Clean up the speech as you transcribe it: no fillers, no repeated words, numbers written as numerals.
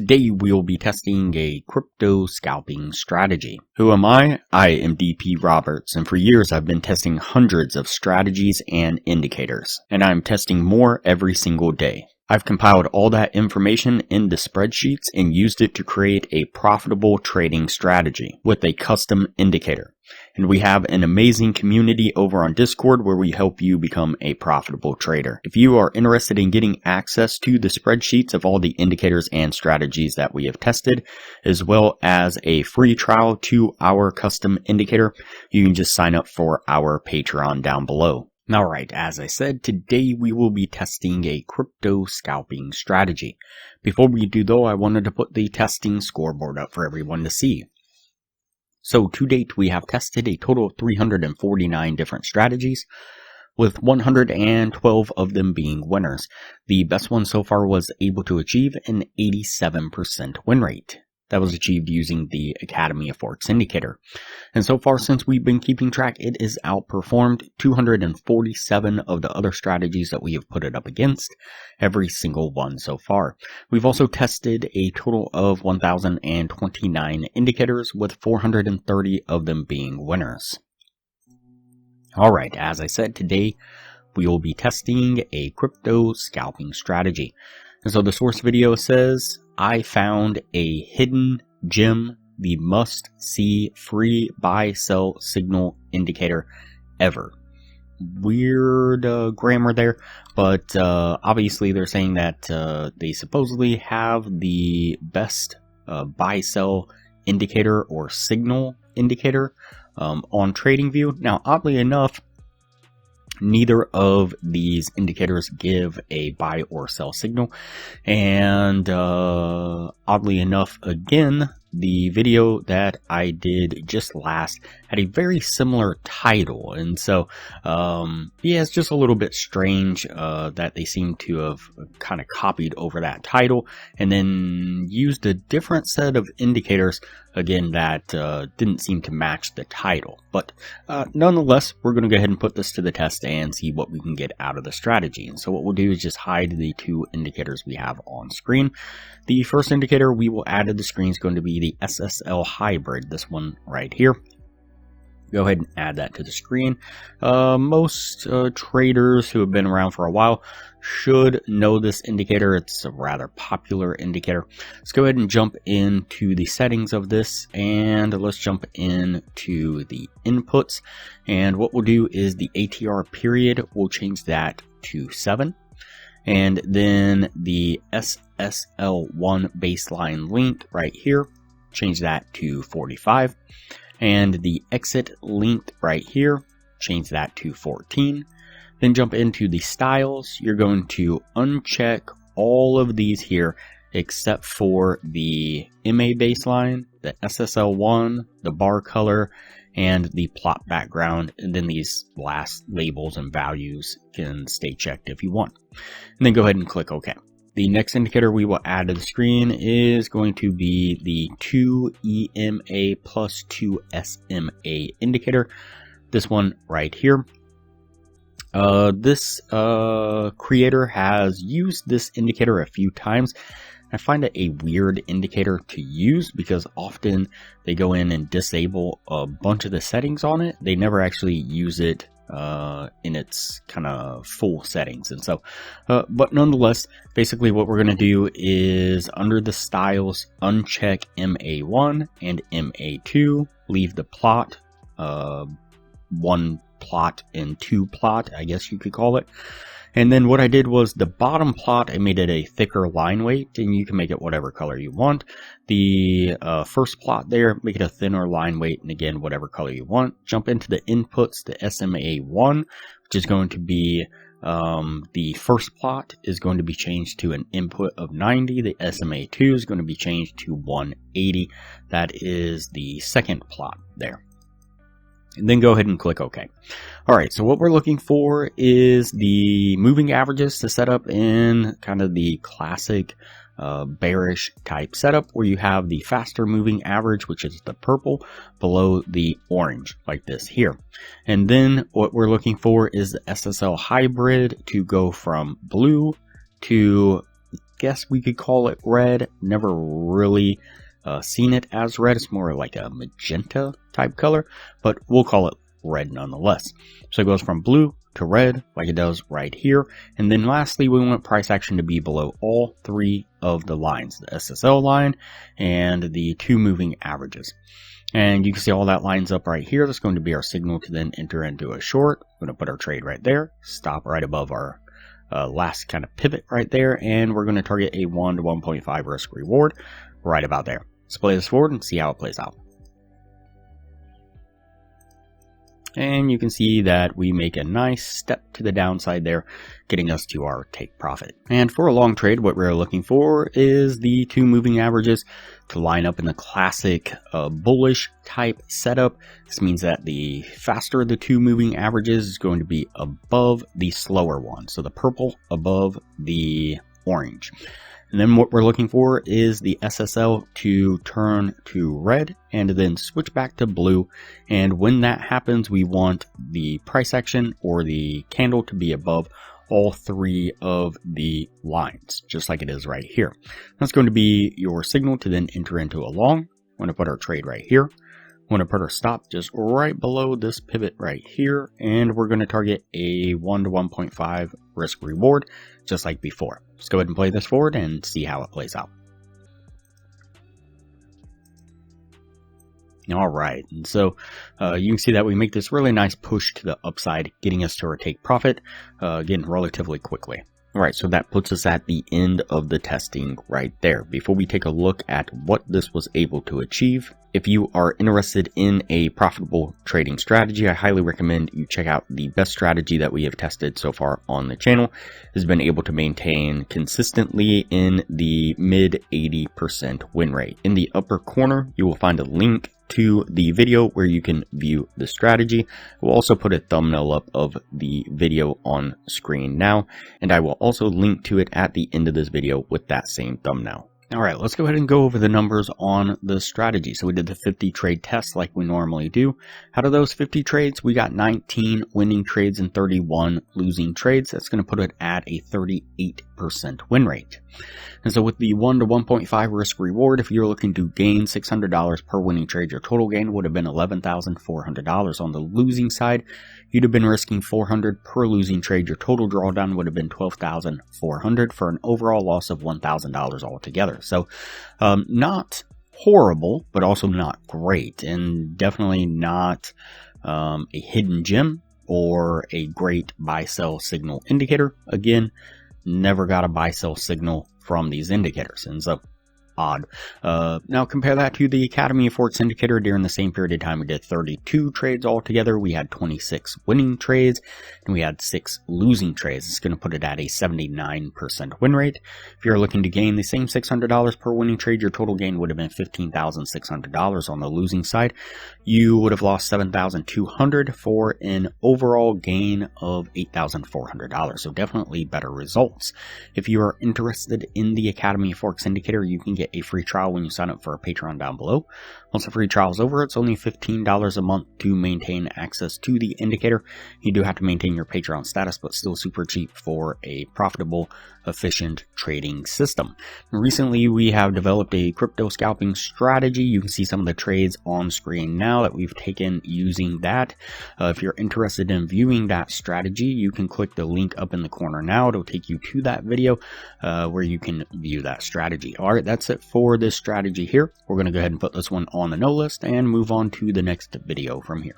Today we'll be testing a crypto scalping strategy. Who am I? I am DP Roberts, and for years I've been testing hundreds of strategies and indicators, and I'm testing more every single day. I've compiled all that information into spreadsheets and used it to create a profitable trading strategy with a custom indicator. And we have an amazing community over on Discord where we help you become a profitable trader. If you are interested in getting access to the spreadsheets of all the indicators and strategies that we have tested, as well as a free trial to our custom indicator, you can just sign up for our Patreon down below. Alright, as I said, today we will be testing a crypto scalping strategy. Before we do though, I wanted to put the testing scoreboard up for everyone to see. So to date, we have tested a total of 349 different strategies, with 112 of them being winners. The best one so far was able to achieve an 87% win rate. That was achieved using the Academy of Forex indicator. And so far, since we've been keeping track, it has outperformed 247 of the other strategies that we have put it up against, every single one so far. We've also tested a total of 1,029 indicators, with 430 of them being winners. Alright, as I said, today we will be testing a crypto scalping strategy. And so the source video says, I found a hidden gem, the must-see free buy-sell signal indicator ever. Weird grammar there, but obviously they're saying that they supposedly have the best buy-sell indicator or signal indicator on TradingView. Now, oddly enough, neither of these indicators give a buy or sell signal, and oddly enough, again, the video that I did just last had a very similar title, and so yeah, it's just a little bit strange that they seem to have kind of copied over that title and then used a different set of indicators, again, that didn't seem to match the title. But nonetheless, we're going to go ahead and put this to the test and see what we can get out of the strategy. And so what we'll do is just hide the two indicators we have on screen. The first indicator we will add to the screen is going to be the SSL hybrid, this one right here. Go ahead and add that to the screen. Most traders who have been around for a while should know this indicator. It's a rather popular indicator. Let's go ahead and jump into the settings of this, and let's jump into the inputs. And what we'll do is the ATR period, we'll change that to 7. And then the SSL1 baseline length right here, change that to 45. And the exit length right here, change that to 14. Then jump into the styles. You're going to uncheck all of these here except for the MA baseline, the SSL1, the bar color, and the plot background. And then these last labels and values can stay checked if you want. And then go ahead and click OK. The next indicator we will add to the screen is going to be the 2 EMA plus 2 SMA indicator. This one right here. This creator has used this indicator a few times. I find it a weird indicator to use because often they go in and disable a bunch of the settings on it. They never actually use it in its kind of full settings. And so, but nonetheless, basically what we're going to do is under the styles, uncheck MA1 and MA2, leave the plot, 1 plot and 2 plot, I guess you could call it. And then what I did was the bottom plot, I made it a thicker line weight, and you can make it whatever color you want. The first plot there, make it a thinner line weight, and again, whatever color you want. Jump into the inputs, the SMA1, which is going to be the first plot is going to be changed to an input of 90. The SMA2 is going to be changed to 180. That is the second plot there. And then go ahead and click OK. Alright, so what we're looking for is the moving averages to set up in kind of the classic bearish type setup where you have the faster moving average, which is the purple, below the orange, like this here. And then what we're looking for is the SSL hybrid to go from blue to guess we could call it red. Never really seen it as red. It's more like a magenta type color, but we'll call it red nonetheless. So it goes from blue to red like it does right here. And then lastly, we want price action to be below all three of the lines, the SSL line and the two moving averages. And you can see all that lines up right here. That's going to be our signal to then enter into a short. We're going to put our trade right there, stop right above our last kind of pivot right there, and we're going to target a 1 to 1.5 risk reward right about there. Let's play this forward and see how it plays out. And you can see that we make a nice step to the downside there, getting us to our take profit. And for a long trade, what we're looking for is the two moving averages to line up in the classic bullish type setup. This means that the faster the two moving averages is going to be above the slower one. So the purple above the orange. And then what we're looking for is the SSL to turn to red and then switch back to blue. And when that happens, we want the price action or the candle to be above all three of the lines, just like it is right here. That's going to be your signal to then enter into a long. I'm going to put our trade right here. I'm going to put our stop just right below this pivot right here. And we're going to target a 1 to 1.5 risk reward, just like before. Let's go ahead and play this forward and see how it plays out. All right, and so you can see that we make this really nice push to the upside, getting us to our take profit, again, relatively quickly. All right, so that puts us at the end of the testing right there. Before we take a look at what this was able to achieve, if you are interested in a profitable trading strategy, I highly recommend you check out the best strategy that we have tested so far on the channel. It has been able to maintain consistently in the mid 80% win rate. In the upper corner, you will find a link to the video where you can view the strategy. We'll also put a thumbnail up of the video on screen now, and I will also link to it at the end of this video with that same thumbnail. All right, let's go ahead and go over the numbers on the strategy. So we did the 50 trade test like we normally do. Out of those 50 trades, we got 19 winning trades and 31 losing trades. That's going to put it at a 38% win rate. And so with the 1 to 1.5 risk reward, if you're looking to gain $600 per winning trade, your total gain would have been $11,400. On the losing side, you'd have been risking $400 per losing trade. Your total drawdown would have been $12,400 for an overall loss of $1,000 altogether. So not horrible, but also not great, and definitely not a hidden gem or a great buy-sell signal indicator. Again, never got a buy-sell signal from these indicators, and so odd. Now compare that to the Academy of Forex indicator. During the same period of time, we did 32 trades altogether. We had 26 winning trades and we had 6 losing trades. It's going to put it at a 79% win rate. If you're looking to gain the same $600 per winning trade, your total gain would have been $15,600. On the losing side, you would have lost $7,200 for an overall gain of $8,400. So definitely better results. If you are interested in the Academy of Forex indicator, you can get a free trial when you sign up for our Patreon down below. Once the free trial is over, it's only $15 a month to maintain access to the indicator. You do have to maintain your Patreon status, but still super cheap for a profitable, efficient trading system. Recently, we have developed a crypto scalping strategy. You can see some of the trades on screen now that we've taken using that. If you're interested in viewing that strategy, you can click the link up in the corner now. It'll take you to that video where you can view that strategy. All right, that's it for this strategy here. We're going to go ahead and put this one on the no list and move on to the next video from here.